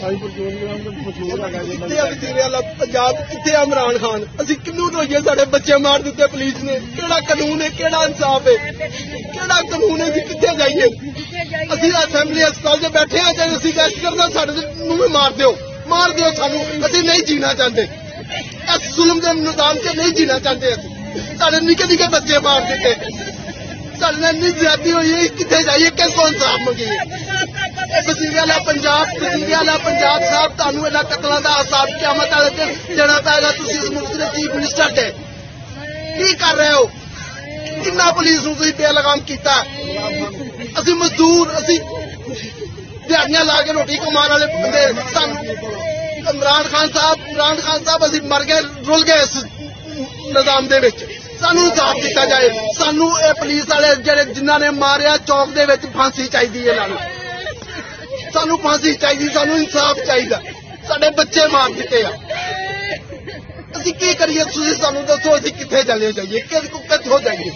कितने वजीरे आला पंजाब, कितने इमरान खान, असि किन्नू रोइए साडे बच्चे मार दिते पुलिस ने। केड़ा कानून है, केड़ा इंसाफ है, केड़ा कानून है, कित्थे जाइए? असि असेंबली हस्पताल च बैठे हैं, जे असि रेस्ट करना साडे नूं भी मार दिओ सानू, असि नहीं जीना चाहते। इस जुल्म के निजाम च नहीं जीना चाहते। असि साडे निक्के निक्के बच्चे मार दिते, साडे नाल इन्नी ज्यादती हुई है, कित्थे जाइए, किसको इंसाफ मंगीए? वजीरे आला पंजाब साहब, तुहानू इन्हां कतलों का हिसाब क़यामत वाले दिन देना पेगा। तुसीं इस मुल्क के चीफ मिनिस्टर थे, की कर रहे हो? किन्ना पुलिस नूं तुसीं बेलगाम कीता? असीं मजदूर, असीं दिहाड़ियां ला के रोटी कमाने वाले बंदे, सानू इमरान खान साहब असीं मर गए, रुल गए इस निजाम दे विच। सानू इंसाफ दिता जाए। सानू ये पुलिस वाले जिहड़े जिन्हां ने मारिया चौक दे विच फांसी चाहिदी है। इन्हां नूं सानू फांसी चाहिए, सानू इंसाफ चाहिए। साडे बच्चे मार दिते आ, असीं की करिए? तुसीं सानू दसो, असीं कित्थे चले जाइए, कित्थों जाइए?